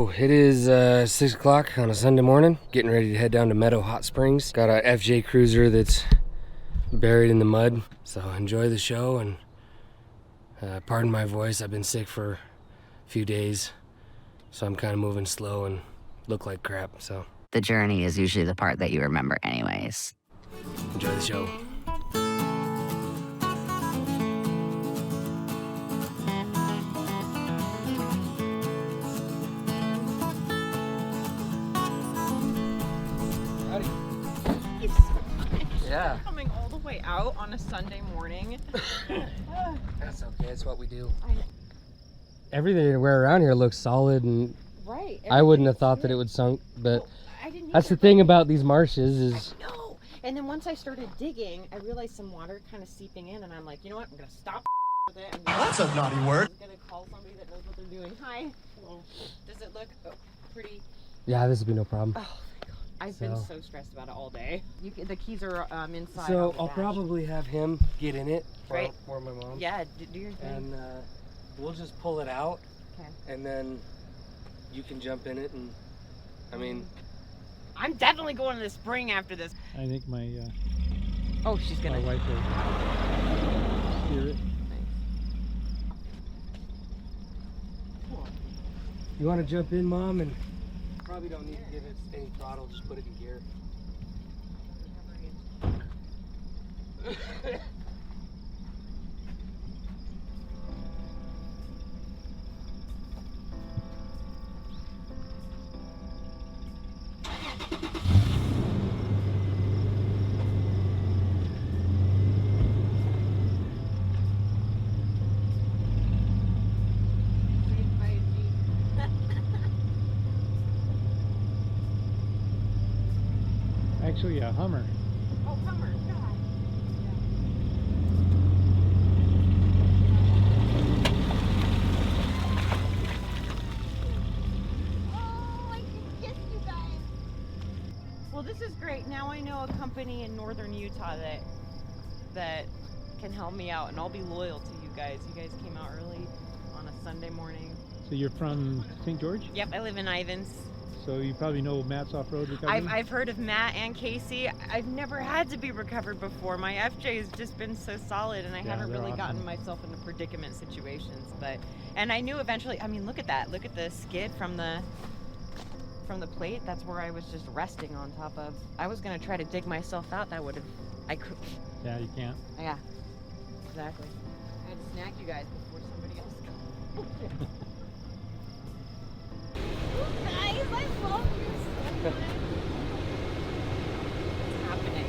Oh, it is 6 o'clock on a Sunday morning. Getting ready to head down to Meadow Hot Springs. Got a FJ Cruiser that's buried in the mud. So enjoy the show and pardon my voice. I've been sick for a few days. So I'm kind of moving slow and look like crap, so. The journey is usually the part that you remember anyways. Enjoy the show. Yeah. Coming all the way out on a Sunday morning. That's okay, that's what we do. Everything where around here looks solid, and right. I wouldn't have thought that it would sunk, but I didn't that's the thing about these marshes is... No. And then once I started digging, I realized some water kind of seeping in, and I'm like, you know what, I'm going to stop with it. That's a naughty word. I'm going to call somebody that knows what they're doing. Hi. Hello. Does it look pretty? Yeah, this would be no problem. Oh. I've been so stressed about it all day. The keys are inside. So I'll probably have him get in it for my mom. Yeah, do your thing. And we'll just pull it out. Okay. And then you can jump in it, and I mean, I'm definitely going to the spring after this. I think my oh, she's gonna my wife will steer it. Cool. You want to jump in, Mom? And probably don't need to give it any throttle, just put it in gear. Actually, a Hummer. Oh, Hummer, God. Oh, I can kiss you guys. Well, this is great. Now I know a company in northern Utah that can help me out, and I'll be loyal to you guys. You guys came out early on a Sunday morning. So you're from St. George? Yep, I live in Ivins. So you probably know Matt's Offroad Recovery? I've heard of Matt and Casey. I've never had to be recovered before. My FJ has just been so solid, and I haven't really gotten myself into predicament situations. And I knew eventually. I mean, look at that. Look at the skid from the plate. That's where I was just resting on top of. I was gonna try to dig myself out. That would have. I could. Yeah, you can't. Yeah. Exactly. I had to snag you guys before somebody else got. Guys, I love you so much. It's happening.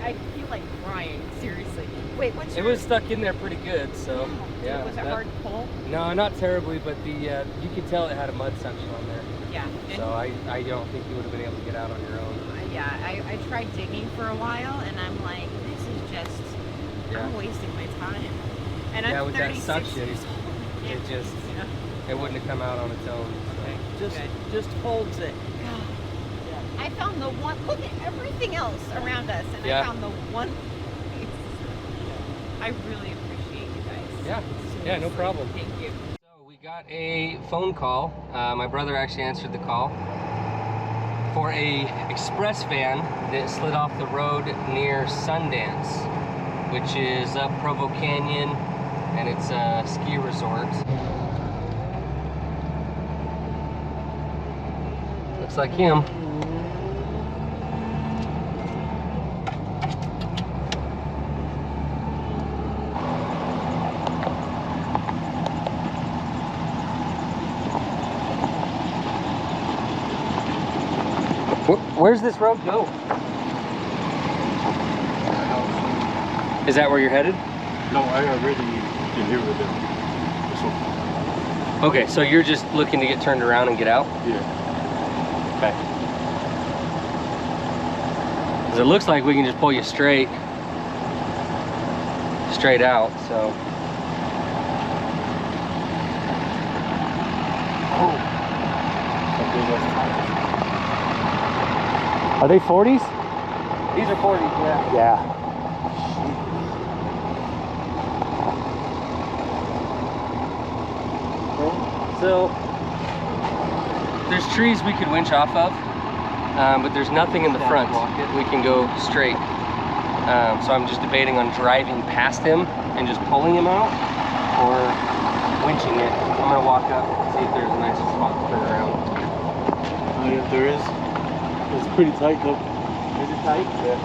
I feel like crying, seriously. Wait, what's It was stuck in there pretty good, so yeah. Was it hard to pull? No, not terribly, but the you could tell it had a mud section on there. Yeah. So I don't think you would have been able to get out on your own. Yeah, I tried digging for a while, and I'm like, this is just, I'm wasting my time. And I'm with 36 that suction, years old. it just, it wouldn't have come out on its own. So. Okay. Just holds it. God. I found the one, look at everything else around us, and I found the one place. I really appreciate you guys. Yeah, yeah, no problem. Thank you. So we got a phone call. My brother actually answered the call for a express van that slid off the road near Sundance, which is up Provo Canyon, and it's a ski resort. Looks like him. Where's this road go? Is that where you're headed? No, I already been here with them. This one. Okay, so you're just looking to get turned around and get out? Yeah. Okay. Because it looks like we can just pull you straight out, so. Oh. Are they 40s? These are 40s, yeah. Yeah. So there's trees we could winch off of, but there's nothing in the front. We can go straight. So I'm just debating on driving past him and just pulling him out, or winching it. I'm gonna walk up and see if there's a nice spot to turn around. Oh yeah, there is. It's pretty tight though. Is it tight? Yeah.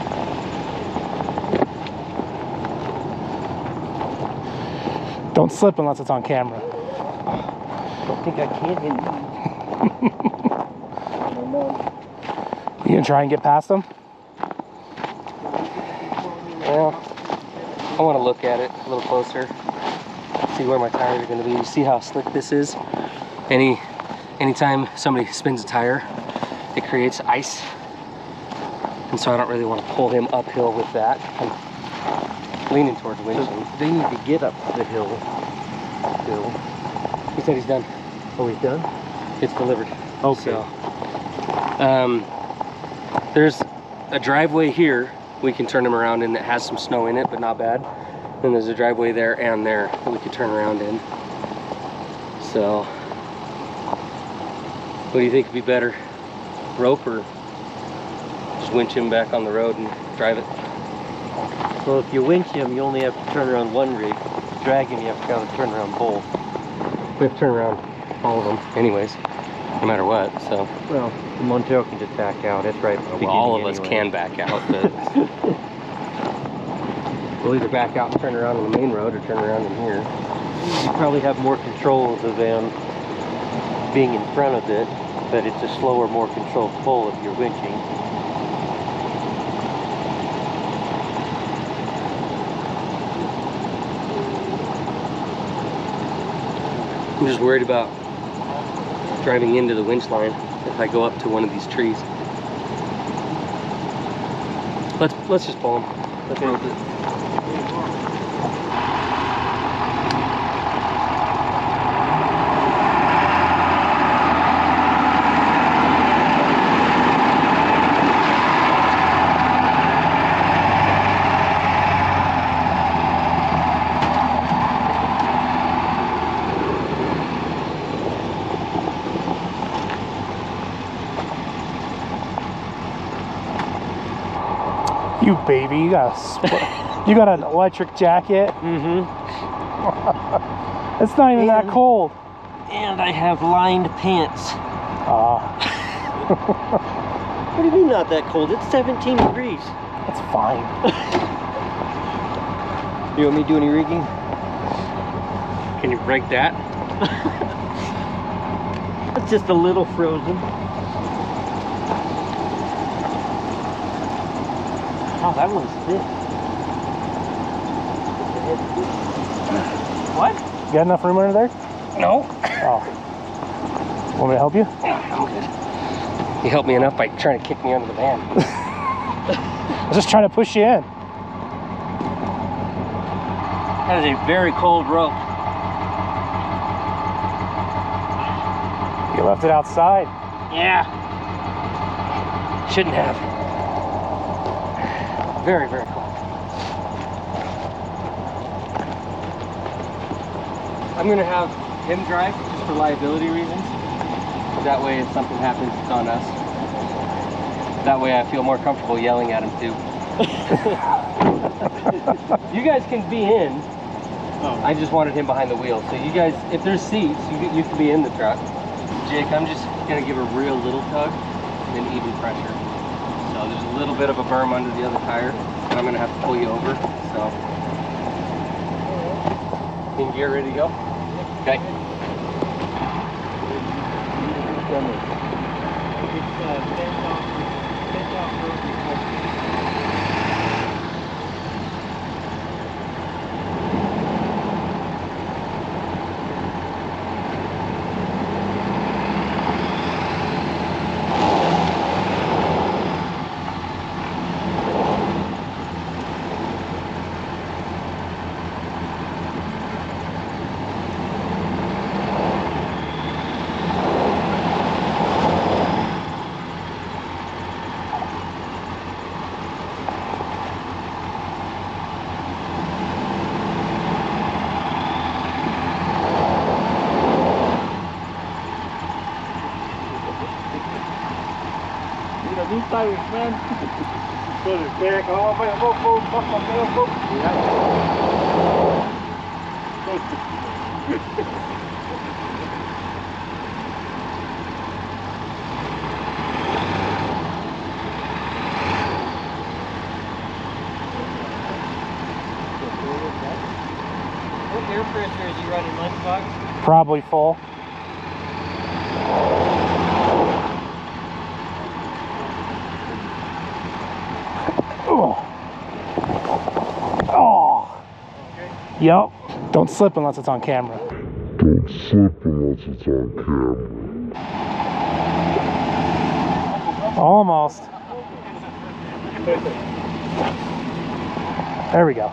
Don't slip unless it's on camera. I don't think I can hit you. You gonna try and get past them? Well, I want to look at it a little closer. See where my tires are going to be. You see how slick this is? Anytime somebody spins a tire, it creates ice. And so I don't really want to pull him uphill with that. I'm leaning towards winching. They need to get up the hill. He said he's done. Oh, he's done? It's delivered. Okay. So, there's a driveway here we can turn him around in that has some snow in it, but not bad. Then there's a driveway there and there that we could turn around in. So, what do you think would be better? Rope or just winch him back on the road and drive it? Well, if you winch him, you only have to turn around one rig. If you drag him, you have to kind of turn around both. We have to turn around all of them anyways, no matter what, so. Well, the Montero can just back out. It's right at the Well, beginning all of us anyway. can back out, but we'll either back out and turn around on the main road or turn around in here. You probably have more control of them being in front of it, but it's a slower, more controlled pull if you're winching. I'm just worried about driving into the winch line if I go up to one of these trees. Let's just pull them. Let's rope it. You baby, you got you got an electric jacket. Mm-hmm. It's not even that cold. And I have lined pants. Ah, What do you mean not that cold? It's 17 degrees. it's fine. You want me to do any rigging? Can you break that? It's just a little frozen. Oh, that one's thick. What? You got enough room under there? No. Oh. Want me to help you? I'm good. You helped me enough by trying to kick me under the van. I was just trying to push you in. That is a very cold rope. You left it outside. Yeah. Shouldn't have. Very, very cold. I'm gonna have him drive just for liability reasons. That way if something happens, it's on us. That way I feel more comfortable yelling at him too. You guys can be in. Oh. I just wanted him behind the wheel. So you guys, if there's seats, you can be in the truck. Jake, I'm just gonna give a real little tug and then even pressure. So there's a little bit of a berm under the other tire, and I'm gonna have to pull you over. So, in gear, ready to go? Okay. Cyrus, man. What air pressure is he running, lunchbox? Probably full. Oh. Oh. Yep. Don't slip unless it's on camera. Almost. There we go.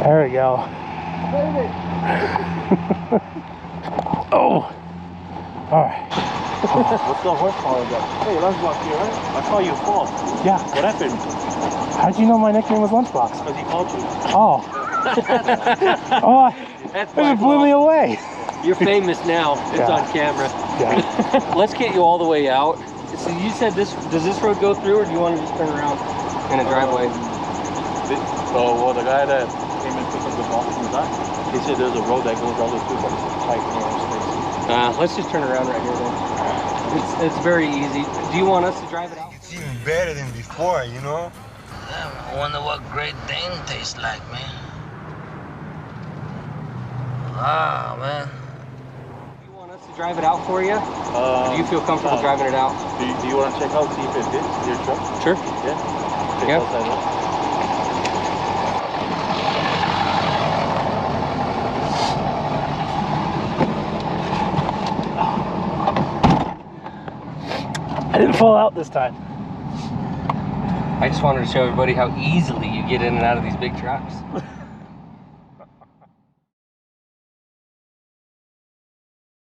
There we go. Oh! Alright. What's the horsepower got? Hey, Lunchbox here, right? I saw you fall. Yeah. What happened? How'd you know my nickname was Lunchbox? Because he called you. Oh. Oh, That's it blew me away. You're famous now. It's Yeah. on camera. Yeah. Let's get you all the way out. So you said this, does this road go through or do you want to just turn around in a driveway? Well, the guy that came and picked up the box from the back, he said there's a road that goes all the way through, but it's a tight narrow space. Let's just turn around right here then. It's very easy. Do you want us to drive it out? It's even better than before, you know? I wonder what Great Dane tastes like, man. Ah, man. Do you want us to drive it out for you? Do you feel comfortable driving it out? Do you want to check out, see if it fits your truck? Sure. Yeah? Check Yeah. outside out. I didn't fall out this time. I just wanted to show everybody how easily you get in and out of these big trucks.